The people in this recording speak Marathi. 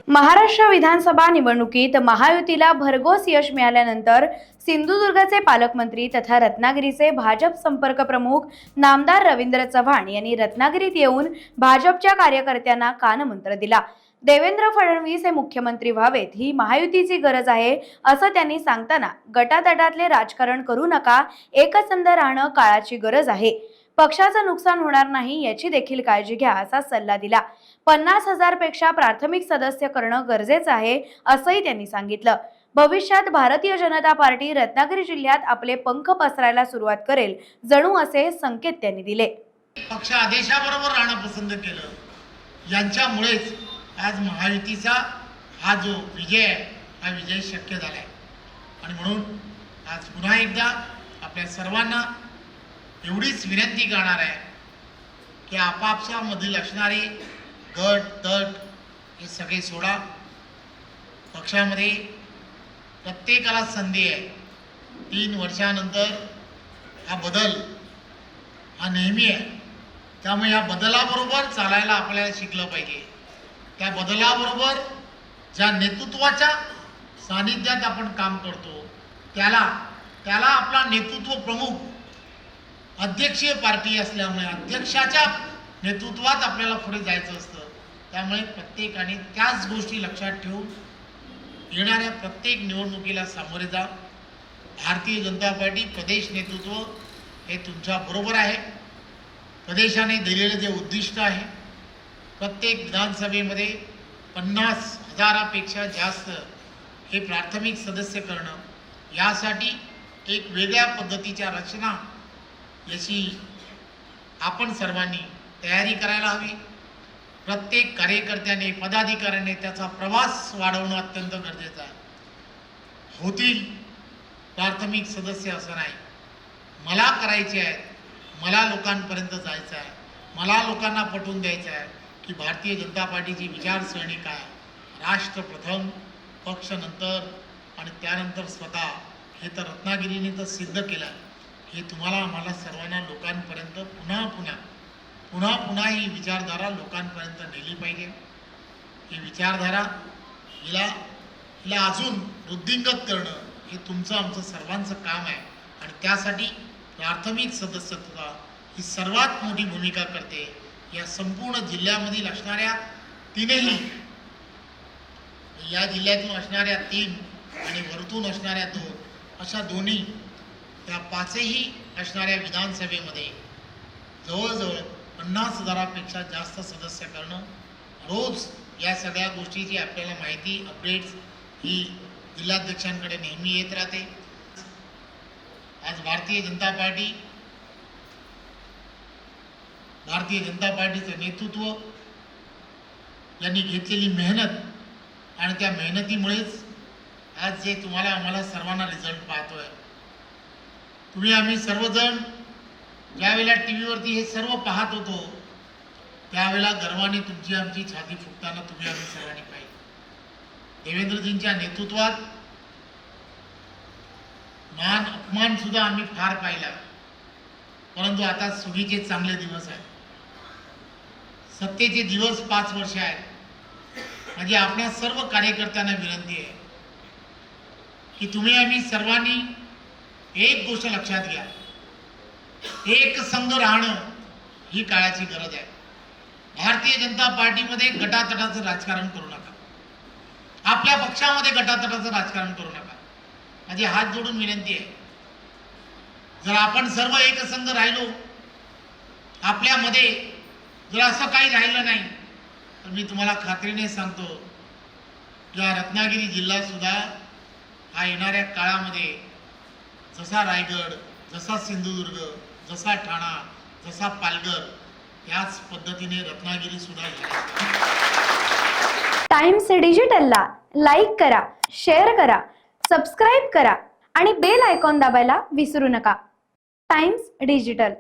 महाराष्ट्र विधानसभा निवडणुकीत महायुतीला भरघोस यश मिळाल्यानंतर सिंधुदुर्गचे पालकमंत्री तथा रत्नागिरीचे भाजप संपर्क प्रमुख नामदार रवींद्र चव्हाण यांनी रत्नागिरीत येऊन भाजपच्या कार्यकर्त्यांना कानमंत्र दिला। देवेंद्र फडणवीस हे मुख्यमंत्री व्हावेत ही महायुतीची गरज आहे असं त्यांनी सांगताना गटातटातले राजकारण करू नका, एकसंध राहणं काळाची गरज आहे, पक्षाचं नुकसान होणार नाही याची देखील काळजी घ्या असा सल्ला दिला। 50,000 पेक्षा प्राथमिक सदस्य करणं गरजेचं आहे असंही त्यांनी सांगितलं। भविष्यात भारतीय जनता पार्टी रत्नागिरी जिल्ह्यात आपले पंख पसरायला सुरुवात करेल जणू असे संकेत त्यांनी दिले। पक्ष आदेशाबरोबर राहणं पसंत केलं, यांच्यामुळेच आज महायुतीचा हा जो विजय आहे हा विजय शक्य झालाय। आणि म्हणून आज पुन्हा एकदा आपल्या सर्वांना एवढीच विनंती करणार आहे की आपापच्या मधील असणारे गट तट हे सगळे सोडा। पक्षामध्ये प्रत्येकाला संधी आहे। 3 वर्षानंतर हा बदल हा नेहमी आहे, त्यामुळे या बदलाबरोबर चालायला आपल्याला शिकलं पाहिजे। त्या बदलाबरोबर ज्या नेतृत्वाच्या सानिध्यात आपण काम करतो त्याला आपला नेतृत्व प्रमुख अध्यक्षीय पार्टी असल्यामुळे अध्यक्षाच्या नेतृत्वात आपल्याला पुढे जायचं असतं। त्यामुळे प्रत्येकाने त्याच गोष्टी लक्षात ठेवून येणाऱ्या प्रत्येक निवडणुकीला सामोरे जा। भारतीय जनता पार्टी प्रदेश नेतृत्व हे तुमच्या बरोबर आहे। प्रदेशाने दिलेलं जे उद्दिष्ट आहे प्रत्येक विधानसभेमध्ये 50,000पेक्षा जास्त हे प्राथमिक सदस्य करणं, यासाठी एक वेगळ्या पद्धतीच्या रचना याची आपण सर्वांनी तयारी करायला हवी। प्रत्येक कार्यकर्त्याने पदाधिकाऱ्याने त्याचा प्रवास वाढवणं अत्यंत गरजेचं आहे। होतील प्राथमिक सदस्य असं नाही, मला करायचे आहेत, मला लोकांपर्यंत जायचं आहे, मला लोकांना पटवून द्यायचं आहे की भारतीय जनता पार्टीची विचारसरणी काय, राष्ट्र प्रथम पक्ष नंतर आणि त्यानंतर स्वतः, हे तर रत्नागिरीने तर सिद्ध केलं। हे तुम्हाला आम्हाला सर्वांना लोकांपर्यंत पुन्हा ही विचारधारा लोकांपर्यंत नेली पाहिजे। ही विचारधारा हिला अजून वृद्धिंगत करणं हे तुमचं आमचं सर्वांचं काम आहे। आणि त्यासाठी प्राथमिक सदस्यत्व ही सर्वात मोठी भूमिका करते। या संपूर्ण जिल्ह्यामधील असणाऱ्या तीनही, या जिल्ह्यातून असणाऱ्या 3 आणि वरतून असणाऱ्या 2 अशा दोन्ही त्या 5ही असणाऱ्या विधानसभेमध्ये जवळजवळ 50,000पेक्षा जास्त सदस्य करणं, रोज या सगळ्या गोष्टीची आपल्याला माहिती अपडेट्स ही जिल्हाध्यक्षांकडे नेहमी येत राहते। आज भारतीय जनता पार्टीचं नेतृत्व यांनी घेतलेली मेहनत आणि त्या मेहनतीमुळेच आज जे तुम्हाला आम्हाला सर्वांना रिझल्ट पाहतोय। आम्ही सर्वजण ज्यावेळेला टीव्हीवरती हे सर्व पाहत होतो त्यावेळेला गर्वाने तुमची आमची छाती फुगताना आम्ही सर्वांनी पाहिलं। देवेंद्रजींच्या नेतृत्वात मान अपमान सुद्धा आम्ही फार पाहिला, परंतु आता सुगीचे चांगले दिवस आहेत, सत्तेचे दिवस 5 वर्ष आहेत। म्हणजे आपल्या सर्व कार्यकर्त्यांना विनंती आहे की आम्ही सर्वांनी एक गोष्ट लक्षात घ्या, एक संघ राहणं ही काळाची गरज आहे। भारतीय जनता पार्टीमध्ये गटातटाचं राजकारण करू नका, आपल्या पक्षामध्ये गटातटाचं राजकारण करू नका। माझी हात जोडून विनंती आहे, जर आपण सर्व एक संघ राहिलो, आपल्यामध्ये जर असं काही राहिलं नाही तर मी तुम्हाला खात्रीने सांगतो की रत्नागिरी जिल्हा सुद्धा हा येणाऱ्या काळामध्ये जसा रायगड, जसा सिंधुदुर्ग, जसा ठाणा, जसा पालघर, याच पद्धतीने रत्नागिरी सुद्धा टाइम्स डिजिटलला लाईक करा, शेअर करा, सबस्क्राईब करा आणि बेल आयकॉन दाबायला विसरू नका। Times digital.